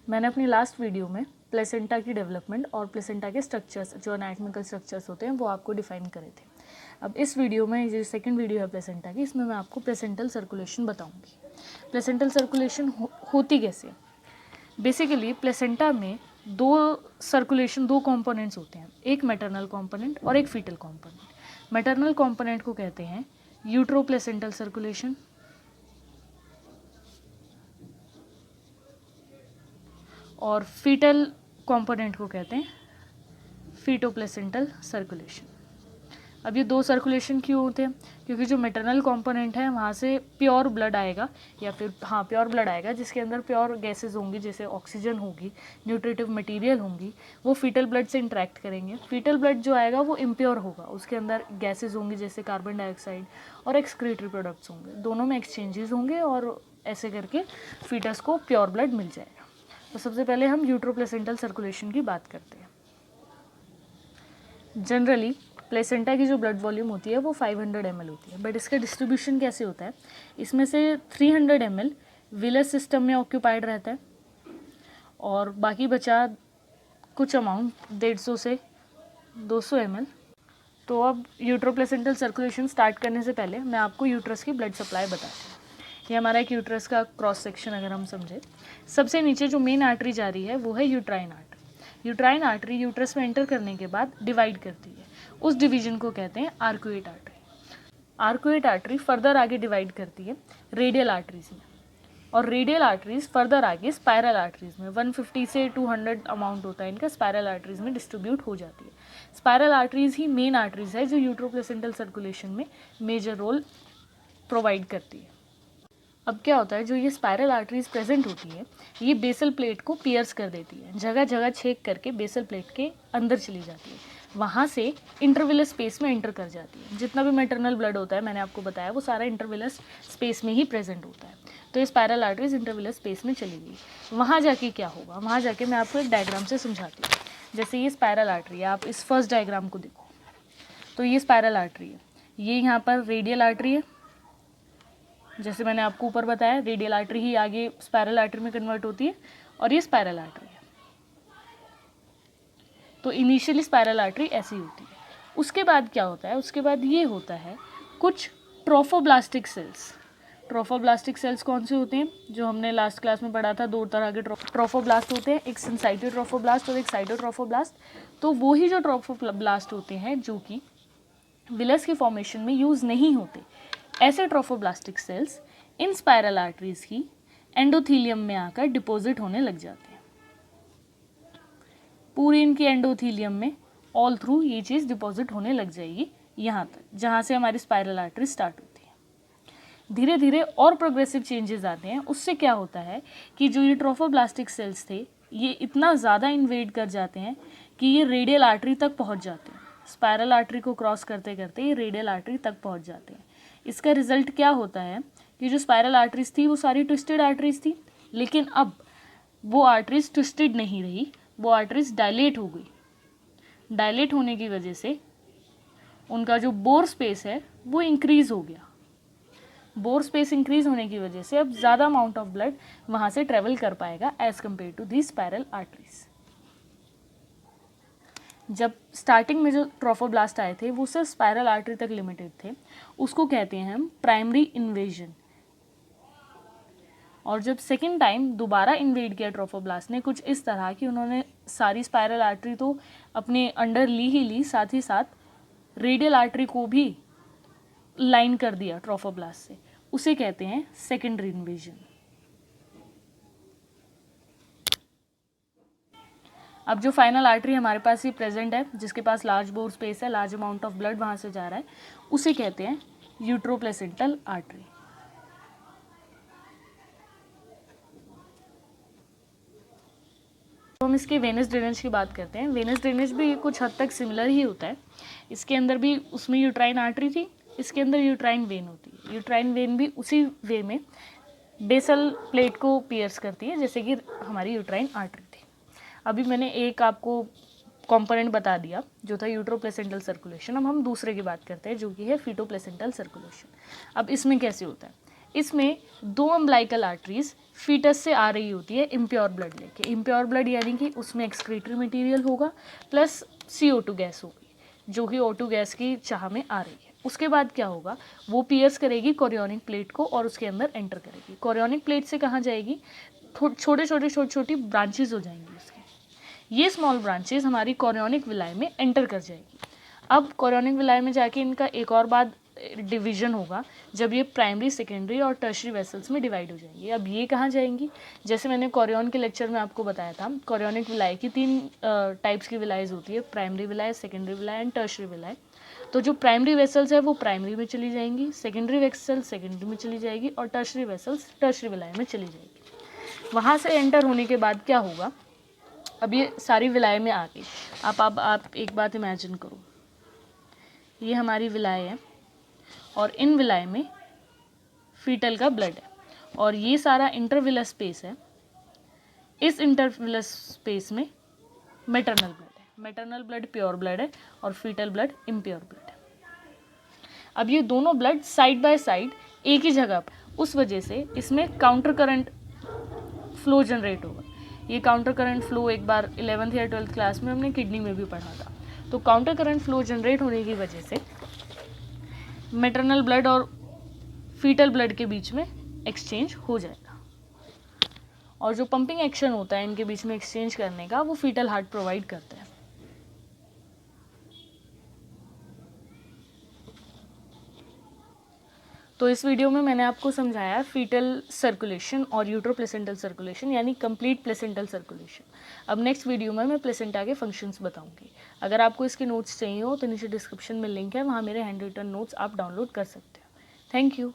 मैंने अपनी last video में प्लेसेंटा की डेवलपमेंट और प्लेसेंटा के स्ट्रक्चर्स जो एनाटॉमिकल स्ट्रक्चर्स होते हैं वो आपको डिफाइन करे थे। अब इस वीडियो में, जो सेकंड वीडियो है प्लेसेंटा की, इसमें मैं आपको प्लेसेंटल सर्कुलेशन बताऊंगी। प्लेसेंटल सर्कुलेशन होती कैसे है? बेसिकली प्लेसेंटा में दो कंपोनेंट्स होते हैं, एक मैटरनल कंपोनेंट और एक फीटल कंपोनेंट। मैटरनल कंपोनेंट को कहते हैं यूट्रोप्लेसेंटल सर्कुलेशन और फीटल कंपोनेंट को कहते हैं फीटोप्लेसेंटल सर्कुलेशन। अब ये दो सर्कुलेशन क्यों होते हैं? क्योंकि जो मैटरनल कंपोनेंट है वहाँ से प्योर ब्लड आएगा, या फिर प्योर ब्लड आएगा जिसके अंदर प्योर गैसेज होंगी, जैसे ऑक्सीजन होगी, न्यूट्रिटिव मटेरियल होंगी, वो फीटल ब्लड से इंटरेक्ट करेंगे। फीटल ब्लड जो आएगा वो इम्प्योर होगा, उसके अंदर गैसेज होंगी जैसे कार्बन डाइऑक्साइड और एक्सक्रीटरी प्रोडक्ट्स होंगे, दोनों में एक्सचेंजेस होंगे और ऐसे करके फीटस को प्योर ब्लड मिल जाएगा। तो सबसे पहले हम यूट्रोप्लेसेंटल सर्कुलेशन की बात करते हैं। जनरली प्लेसेंटा की जो ब्लड वॉल्यूम होती है वो 500 ml होती है, बट इसका डिस्ट्रीब्यूशन कैसे होता है? इसमें से 300 ml विलस सिस्टम में ऑक्यूपाइड रहता है और बाकी बचा कुछ अमाउंट 150 से 200 ml। तो अब यूट्रोप्लेसेंटल सर्कुलेशन स्टार्ट करने से पहले मैं आपको यूट्रस की ब्लड सप्लाई बताती हूँ। ये हमारा एक यूट्रस का क्रॉस सेक्शन अगर हम समझें, सबसे नीचे जो मेन आर्टरी जा रही है वो है uterine artery. Uterine artery uterus में एंटर करने के बाद डिवाइड करती है, उस डिवीजन को कहते हैं arcuate artery. Arcuate artery further आगे डिवाइड करती है रेडियल आर्टरीज में, और रेडियल आर्टरीज फर्दर आगे स्पायरल आर्टरीज में 150 से 200 अमाउंट होता है इनका, स्पायरल आर्टरीज में डिस्ट्रीब्यूट हो जाती है। स्पायरल आर्टरीज ही मेन आर्टरीज है जो यूट्रोप्लेसेंटल सर्कुलेशन में मेजर रोल प्रोवाइड करती है। अब क्या होता है, जो ये स्पायरल आर्टरीज प्रेजेंट होती है ये बेसल प्लेट को पियर्स कर देती है, जगह जगह छेद करके बेसल प्लेट के अंदर चली जाती है, वहाँ से इंटरविलस स्पेस में एंटर कर जाती है। जितना भी मैटरनल ब्लड होता है मैंने आपको बताया वो सारा इंटरविलस स्पेस में ही प्रेजेंट होता है। तो ये स्पायरल आर्टरीज इंटरविलस स्पेस में चली गई, वहाँ जाके क्या होगा, वहाँ जाके मैं आपको एक डायग्राम से समझाती हूँ। जैसे ये स्पायरल आर्टरी है, आप इस फर्स्ट डायग्राम को देखो तो ये स्पायरल आर्टरी है, ये यहाँ पर रेडियल आर्टरी है। जैसे मैंने आपको ऊपर बताया रेडियल आर्टरी ही आगे स्पायरल आर्टरी में कन्वर्ट होती है और ये स्पायरल आर्टरी है। तो इनिशियली स्पायरल आर्टरी ऐसी होती है। उसके बाद क्या होता है, उसके बाद ये होता है कुछ ट्रोफोब्लास्टिक सेल्स। ट्रोफोब्लास्टिक सेल्स कौन से होते हैं? जो हमने लास्ट क्लास में पढ़ा था, दो तरह के ट्रोफोब्लास्ट होते हैं, एक सिंसाइटिव ट्रोफोब्लास्ट और एक साइटोट्रोफोब्लास्ट। तो वो ही जो ट्रोफोब्लास्ट होते हैं जो कि विलस की फॉर्मेशन में यूज़ नहीं होते, ऐसे ट्रोफोब्लास्टिक सेल्स इन स्पायरल आर्टरीज की एंडोथीलियम में आकर डिपॉजिट होने लग जाते हैं। पूरी इनकी एंडोथीलियम में ऑल थ्रू ये चीज़ डिपॉजिट होने लग जाएगी यहाँ तक, जहाँ से हमारी स्पायरल आर्टरी स्टार्ट होती है। धीरे धीरे और प्रोग्रेसिव चेंजेस आते हैं। उससे क्या होता है कि जो ये ट्रोफोब्लास्टिक सेल्स थे ये इतना ज़्यादा इन्वेड कर जाते हैं कि ये रेडियल आर्टरी तक पहुँच जाते हैं। स्पायरल आर्टरी को क्रॉस करते करते ये रेडियल आर्टरी तक पहुँच जाते हैं। इसका रिजल्ट क्या होता है कि जो स्पायरल आर्टरीज थी वो सारी ट्विस्टेड आर्टरीज थी, लेकिन अब वो आर्टरीज ट्विस्टेड नहीं रही, वो आर्टरीज डायलेट हो गई। डायलेट होने की वजह से उनका जो बोर स्पेस है वो इंक्रीज हो गया। बोर स्पेस इंक्रीज होने की वजह से अब ज़्यादा अमाउंट ऑफ ब्लड वहाँ से ट्रेवल कर पाएगा as compare to the spiral arteries. जब स्टार्टिंग में जो ट्रोफोब्लास्ट आए थे वो सिर्फ स्पायरल आर्टरी तक लिमिटेड थे, उसको कहते हैं हम प्राइमरी इन्वेजन। और जब सेकेंड टाइम दोबारा इन्वेड किया ट्रोफोब्लास्ट ने कुछ इस तरह कि उन्होंने सारी स्पायरल आर्टरी तो अपने अंडर ली ही ली, साथ ही साथ रेडियल आर्टरी को भी लाइन कर दिया ट्रोफोब्लास्ट से, उसे कहते हैं सेकेंडरी इन्वेजन। अब जो फाइनल आर्टरी हमारे पास ही प्रेजेंट है, जिसके पास लार्ज बोर स्पेस है, लार्ज अमाउंट ऑफ ब्लड वहाँ से जा रहा है, उसे कहते हैं यूट्रोप्लेसेंटल आर्टरी। तो हम इसके वेनस ड्रेनेज की बात करते हैं। वेनस ड्रेनेज भी कुछ हद तक सिमिलर ही होता है। इसके अंदर भी उसमें यूट्राइन आर्टरी थी, इसके अंदर यूट्राइन वेन होती है। यूट्राइन वेन भी उसी वे में बेसल प्लेट को पियर्स करती है जैसे कि हमारी यूट्राइन आर्टरी थी। अभी मैंने एक आपको कंपोनेंट बता दिया जो था यूट्रोप्लेसेंटल सर्कुलेशन। अब हम दूसरे की बात करते हैं जो कि है फीटोप्लेसेंटल सर्कुलेशन। अब इसमें कैसे होता है, इसमें 2 अम्बिलाइकल आर्टरीज फीटस से आ रही होती है इम्प्योर ब्लड लेके। इम्प्योर ब्लड यानी कि उसमें एक्सक्रीटरी मटेरियल होगा प्लस CO2 गैस होगी जो कि O2 गैस की चाह में आ रही है। उसके बाद क्या होगा, वो पियर्स करेगी कोरियोनिक प्लेट को और उसके अंदर एंटर करेगी। कोरियोनिक प्लेट से कहाँ जाएगी, छोटे छोटी ब्रांचेज हो जाएंगी उसके। ये स्मॉल ब्रांचेज हमारी कोरियोनिक विलाई में एंटर कर जाएगी। अब कोरियोनिक विलाई में जाके इनका एक और बात डिवीजन होगा जब ये प्राइमरी, सेकेंडरी और टर्शरी वेसल्स में डिवाइड हो जाएंगी। अब ये कहाँ जाएंगी, जैसे मैंने कोरियन के लेक्चर में आपको बताया था, कोरियोनिक विलाई की 3 टाइप्स की विलाइज होती है, primary villi, secondary villi and tertiary villi. तो जो प्राइमरी वेसल्स है वो प्राइमरी में चली जाएंगी, सेकेंडरी वेसल्स सेकेंडरी में चली जाएगी और टर्शरी वेसल्स टर्शरी विलाई में चली जाएगी। वहाँ से एंटर होने के बाद क्या होगा, अब ये सारी विलाई में आ गई। आप एक बात इमेजिन करो, ये हमारी विलाई है और इन विलाई में फीटल का ब्लड है और ये सारा इंटरविलस स्पेस है। इस इंटरविलस स्पेस में मैटरनल ब्लड है। मैटरनल ब्लड प्योर ब्लड है और फीटल ब्लड इम्प्योर ब्लड है। अब ये दोनों ब्लड साइड बाय साइड एक ही जगह पर, उस वजह से इसमें काउंटर करंट फ्लो जनरेट होगा। ये काउंटर करंट फ्लो एक बार 11th या 12th क्लास में हमने किडनी में भी पढ़ा था। तो काउंटर करंट फ्लो जनरेट होने की वजह से मैटरनल ब्लड और फीटल ब्लड के बीच में एक्सचेंज हो जाएगा और जो पंपिंग एक्शन होता है इनके बीच में एक्सचेंज करने का, वो फीटल हार्ट प्रोवाइड करता है। तो इस वीडियो में मैंने आपको समझाया फीटल सर्कुलेशन और यूट्रो प्लेसेंटल सर्कुलेशन यानी कंप्लीट प्लेसेंटल सर्कुलेशन। अब नेक्स्ट वीडियो में मैं प्लेसेंटा के फंक्शंस बताऊंगी। अगर आपको इसके नोट्स चाहिए हो तो नीचे डिस्क्रिप्शन में लिंक है, वहाँ मेरे हैंड रिटन नोट्स आप डाउनलोड कर सकते हो। Thank you.